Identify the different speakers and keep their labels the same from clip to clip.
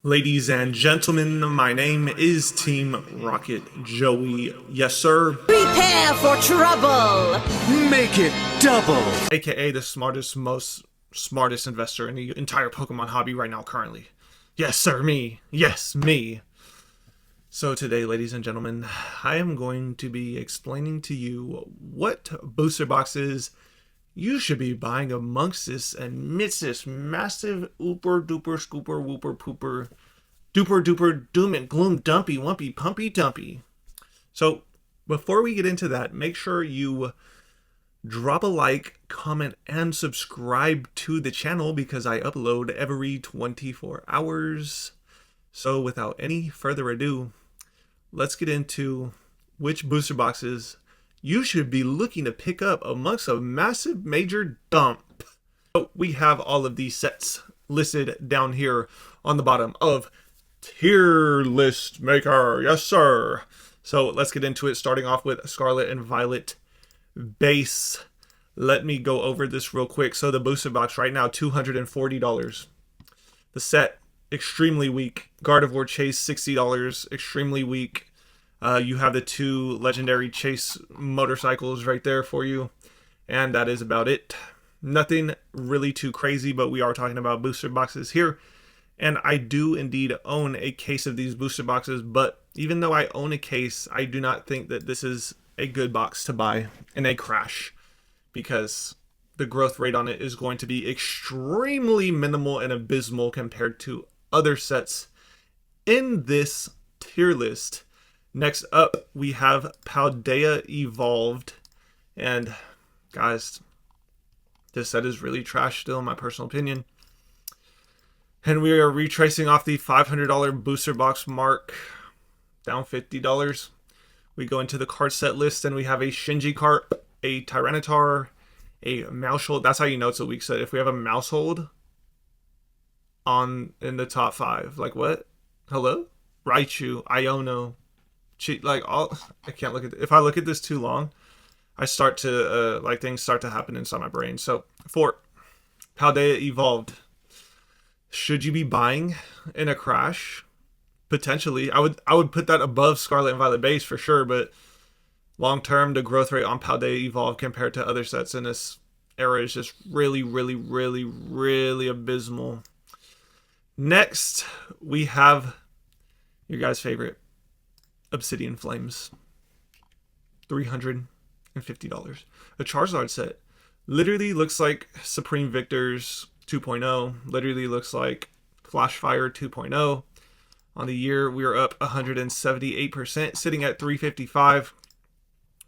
Speaker 1: Ladies and gentlemen, my name is Team Rocket Joey. Yes, sir.
Speaker 2: Prepare for trouble!
Speaker 3: Make it double!
Speaker 1: AKA the smartest investor in the entire Pokemon hobby right now currently. Yes, sir, me. Yes, me. So today, ladies and gentlemen, I am going to be explaining to you what booster boxes you should be buying amongst this and midst this massive ooper duper scooper whooper pooper duper duper doom and gloom dumpy wumpy pumpy dumpy. So before we get into that, make sure you drop a like, comment, and subscribe to the channel because I upload every 24 hours. So without any further ado, let's get into which booster boxes you should be looking to pick up amongst a massive major dump. So we have all of these sets listed down here on the bottom of Tier List Maker. Yes, sir. So let's get into it, starting off with Scarlet and Violet base. Let me go over this real quick. So the booster box right now, $240. The set, extremely weak. Gardevoir Chase, $60, extremely weak. You have the two legendary chase motorcycles right there for you. And that is about it. Nothing really too crazy, but we are talking about booster boxes here. And I do indeed own a case of these booster boxes. But even though I own a case, I do not think that this is a good box to buy in a crash. Because the growth rate on it is going to be extremely minimal and abysmal compared to other sets in this tier list. Next up, we have Paldea Evolved. And guys, this set is really trash still, in my personal opinion. And we are retracing off the $500 booster box mark, down $50. We go into the card set list and we have a Shinji Carp, a Tyranitar, a Maushold. That's how you know it's a weak set. If we have a Maushold in the top 5. Like what? Hello? Raichu, Iono. Like all, I can't look at it. If I look at this too long, I start to like things start to happen inside my brain. So for Paldea Evolved, should you be buying in a crash? Potentially. I would put that above Scarlet and Violet base for sure, but long term the growth rate on Paldea Evolved compared to other sets in this era is just really abysmal. Next, we have your guys' favorite Obsidian Flames, $350. A Charizard set. Literally looks like Supreme Victor's 2.0. Literally looks like Flash Fire 2.0. On the year, we are up 178%, sitting at 355.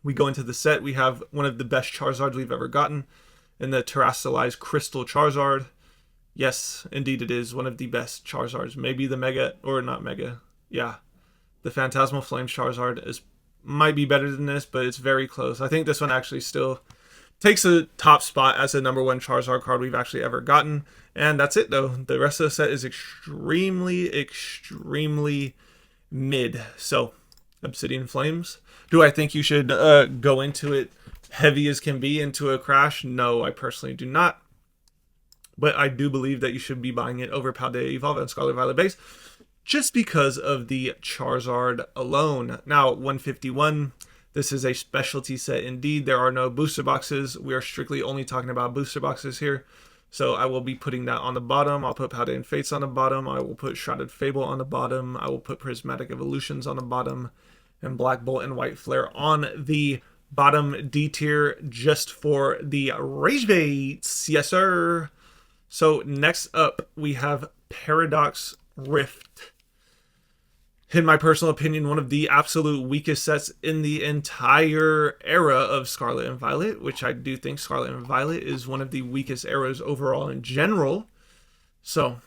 Speaker 1: We go into the set. We have one of the best Charizards we've ever gotten in the Terastallized Crystal Charizard. Yes, indeed it is one of the best Charizards. Maybe the Mega, or not Mega. Yeah. The Phantasmal Flame Charizard might be better than this, but it's very close. I think this one actually still takes a top spot as the #1 Charizard card we've actually ever gotten. And that's it, though. The rest of the set is extremely mid. So, Obsidian Flames. Do I think you should go into it heavy as can be into a crash? No, I personally do not. But I do believe that you should be buying it over Paldea Evolved and Scarlet Violet base, just because of the Charizard alone. Now, 151, this is a specialty set indeed. There are no booster boxes. We are strictly only talking about booster boxes here. So I will be putting that on the bottom. I'll put Paldean Fates on the bottom. I will put Shrouded Fable on the bottom. I will put Prismatic Evolutions on the bottom. And Black Bolt and White Flare on the bottom D tier, just for the rage baits. Yes, sir. So next up, we have Paradox Rift. In my personal opinion, one of the absolute weakest sets in the entire era of Scarlet and Violet, which I do think Scarlet and Violet is one of the weakest eras overall in general. So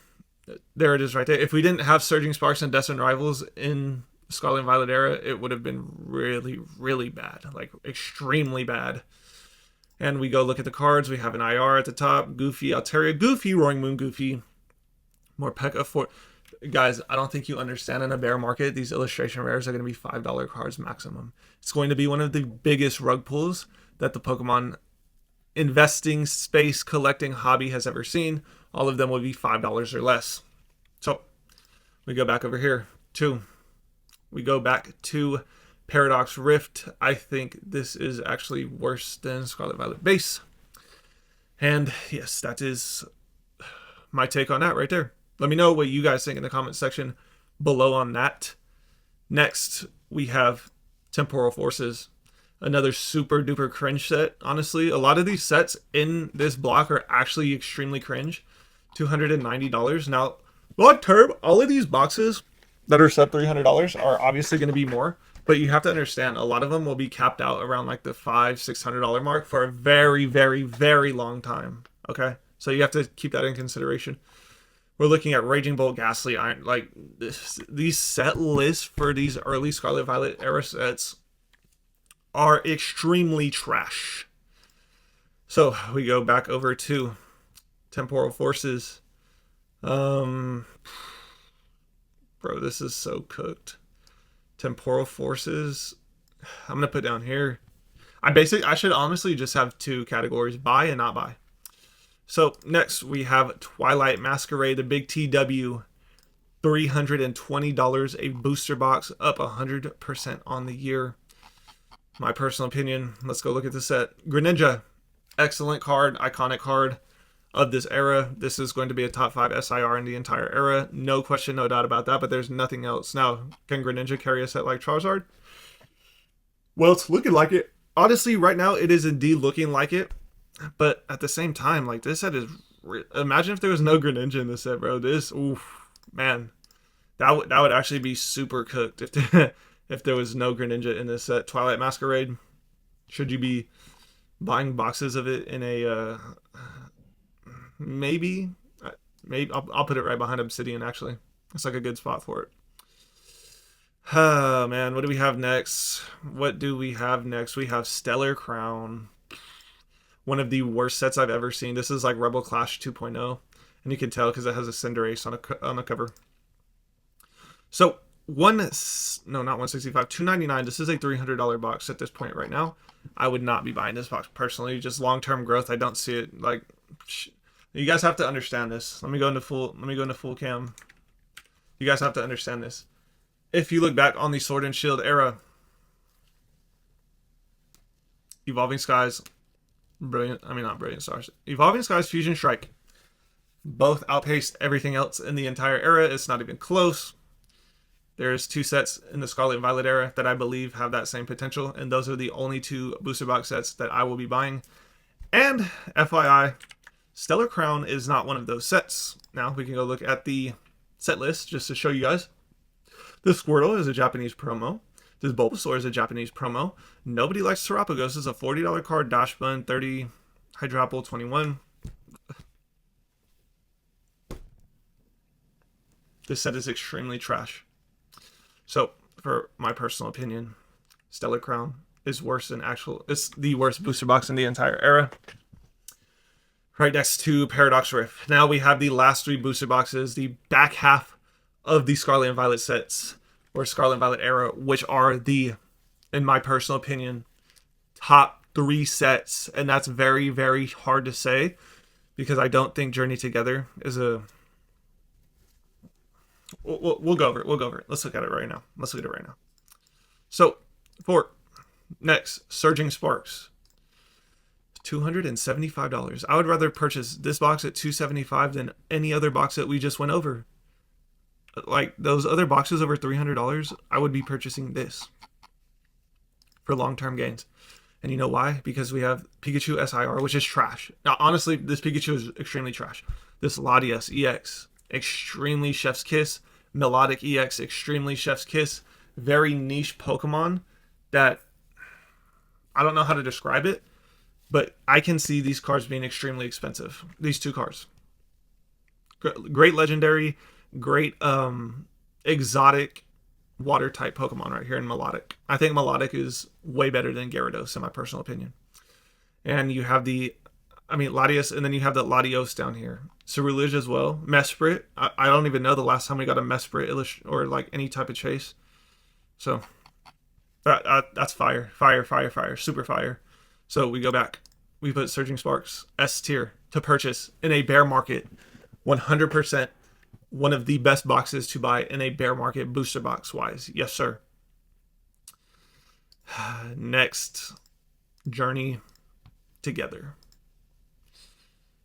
Speaker 1: there it is right there. If we didn't have Surging Sparks and Destined Rivals in Scarlet and Violet era, it would have been really bad, like extremely bad. And we go look at the cards. We have an IR at the top, Goofy, Altaria Goofy, Roaring Moon Goofy, Morpeko for... Guys, I don't think you understand, in a bear market, these illustration rares are going to be $5 cards maximum. It's going to be one of the biggest rug pulls that the Pokemon investing, space, collecting hobby has ever seen. All of them will be $5 or less. So We go back over here. 2. We go back to Paradox Rift. I think this is actually worse than Scarlet Violet Base. And yes, that is my take on that right there. Let me know what you guys think in the comment section below on that. Next, we have Temporal Forces. Another super duper cringe set. Honestly, a lot of these sets in this block are actually extremely cringe. $290. Now, long term, all of these boxes that are sub $300 are obviously going to be more, but you have to understand a lot of them will be capped out around like the $500-600 mark for a very, very, very long time. Okay, so you have to keep that in consideration. We're looking at Raging Bolt, Ghastly Iron. Like these set lists for these early Scarlet Violet era sets are extremely trash. So we go back over to Temporal Forces. Bro, this is so cooked. Temporal Forces. I'm gonna put down here. I should honestly just have 2 categories: buy and not buy. So next we have Twilight Masquerade, the big TW, $320 a booster box, up 100% on the year. My personal opinion. Let's go look at the set. Greninja, excellent card, iconic card of this era. This is going to be a top 5 SIR in the entire era. No question, no doubt about that, but there's nothing else. Now, can Greninja carry a set like Charizard? Well, it's looking like it. Honestly, right now, it is indeed looking like it. But at the same time, like, this set is... Imagine if there was no Greninja in this set, bro. This, oof, man. That would actually be super cooked if there was no Greninja in this set. Twilight Masquerade. Should you be buying boxes of it in a... maybe I'll put it right behind Obsidian. Actually, it's like a good spot for it. Oh man, what do we have next? We have Stellar Crown, one of the worst sets I've ever seen. This is like Rebel Clash 2.0, and you can tell because it has a Cinderace on the cover. So not 165, $299. This is a $300 box at this point right now. I would not be buying this box personally. Just long-term growth, I don't see it. Like, you guys have to understand this. Let me go into full cam. You guys have to understand this. If you look back on the Sword and Shield era, Evolving Skies, not Brilliant Stars. Evolving Skies, Fusion Strike, both outpaced everything else in the entire era. It's not even close. There's 2 sets in the Scarlet and Violet era that I believe have that same potential, and those are the only 2 booster box sets that I will be buying. And FYI, Stellar Crown is not one of those sets. Now we can go look at the set list just to show you guys. This Squirtle is a Japanese promo. This Bulbasaur is a Japanese promo. Nobody Likes Terapagos is a $40 card. Dash Bun 30, Hydrapple 21. This set is extremely trash. So, for my personal opinion, Stellar Crown is worse than it's the worst booster box in the entire era. Right next to Paradox Rift. Now we have the last 3 booster boxes, the back half of the Scarlet and Violet sets, or Scarlet and Violet era, which are the, in my personal opinion, top 3 sets. And that's very, very hard to say, because I don't think Journey Together is a... We'll go over it. Let's look at it right now. So, for next, Surging Sparks. $275. I would rather purchase this box at $275 than any other box that we just went over. Like, those other boxes over $300, I would be purchasing this for long-term gains. And you know why? Because we have Pikachu SIR, which is trash. Now, honestly, this Pikachu is extremely trash. This Latias EX, extremely Chef's Kiss. Melodic EX, extremely Chef's Kiss. Very niche Pokemon that I don't know how to describe it, but I can see these cards being extremely expensive. These 2 cards. Great legendary, great exotic water type Pokemon right here in Melodic. I think Melodic is way better than Gyarados in my personal opinion. And you have Latias, and then you have the Latios down here. Ceruledge as well. Mesprit. I don't even know the last time we got a Mesprit or like any type of chase. So that's fire. Super fire. So we go back. We put Surging Sparks S tier to purchase in a bear market. 100%. one of the best boxes to buy in a bear market booster box wise. Yes, sir. Next, Journey Together.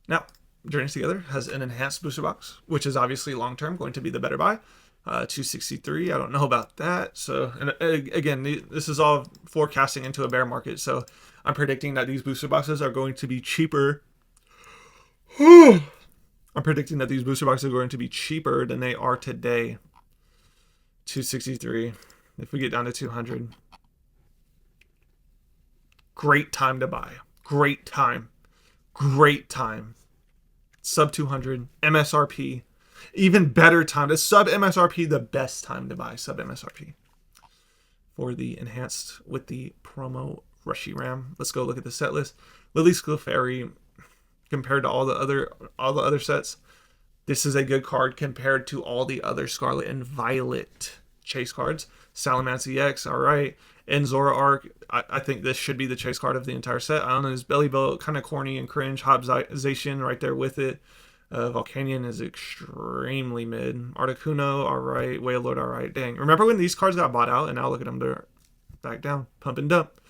Speaker 1: Now, Journey Together has an enhanced booster box, which is obviously long-term going to be the better buy. 263, I don't know about that. So, and again, this is all forecasting into a bear market. So I'm predicting that these booster boxes are going to be cheaper. I'm predicting that these booster boxes are going to be cheaper than they are today. 263. If we get down to 200. Great time to buy. Great time. Great time. Sub 200. MSRP. Even better time. The sub MSRP, the best time to buy sub MSRP. For the enhanced with the promo Rushy Ram. Let's go look at the set list. Lily Sclefairy, compared to all the other sets, this is a good card compared to all the other Scarlet and Violet chase cards. Salamence EX, alright. Enzora Arc, I think this should be the chase card of the entire set. I don't know, his Belly Belt, kind of corny and cringe. Hobbsization right there with it. Volcanion is extremely mid. Articuno, alright. Wailord, alright. Dang. Remember when these cards got bought out, and now look at them, they're back down. Pump and dump.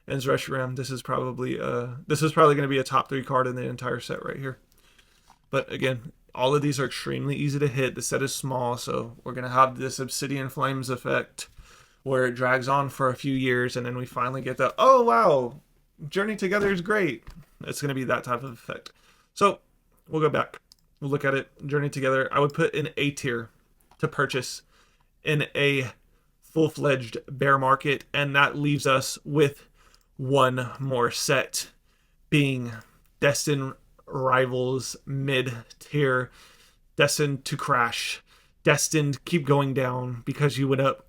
Speaker 1: Ends Reshiram, this is probably going to be a top 3 card in the entire set right here. But again, all of these are extremely easy to hit. The set is small, so we're going to have this Obsidian Flames effect where it drags on for a few years, and then we finally get the, oh wow, Journey Together is great. It's going to be that type of effect. So we'll go back. We'll look at it. Journey Together, I would put in A tier to purchase in a full-fledged bear market, and that leaves us with one more set, being Destined Rivals mid-tier, destined to crash, destined to keep going down because you went up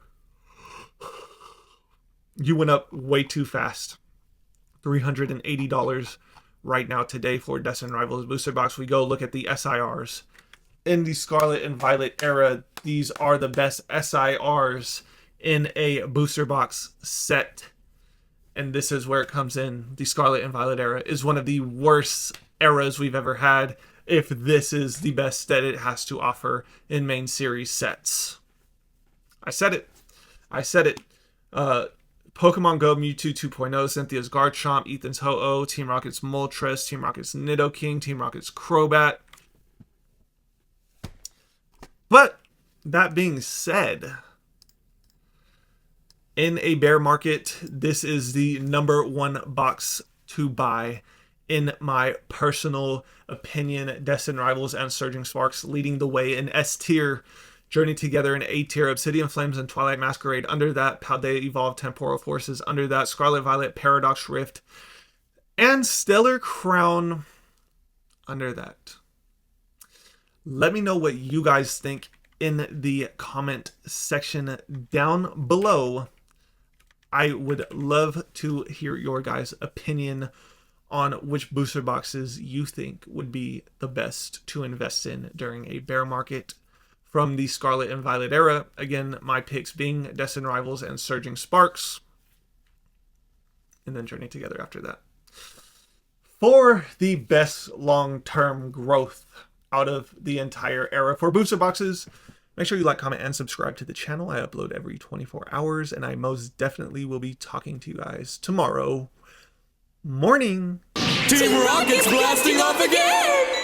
Speaker 1: way too fast. $380 right now today for Destined Rivals booster box. We go look at the SIRs. In the Scarlet and Violet era, these are the best SIRs in a booster box set. And this is where it comes in. The Scarlet and Violet era is one of the worst eras we've ever had, if this is the best that it has to offer in main series sets. I said it. Pokemon Go Mewtwo 2.0, Cynthia's Garchomp, Ethan's Ho-Oh, Team Rocket's Moltres, Team Rocket's Nidoking, Team Rocket's Crobat. But that being said, in a bear market, this is the number one box to buy. In my personal opinion, Destined Rivals and Surging Sparks leading the way in S tier. Journey Together in A tier. Obsidian Flames and Twilight Masquerade under that. Paldea Evolved Temporal Forces under that. Scarlet Violet Paradox Rift. And Stellar Crown under that. Let me know what you guys think in the comment section down below. I would love to hear your guys' opinion on which booster boxes you think would be the best to invest in during a bear market from the Scarlet and Violet era. Again, my picks being Destined Rivals and Surging Sparks. And then Journey Together after that. For the best long-term growth out of the entire era for booster boxes, make sure you like, comment, and subscribe to the channel. I upload every 24 hours, and I most definitely will be talking to you guys tomorrow morning.
Speaker 3: Team Rocket's blasting off again!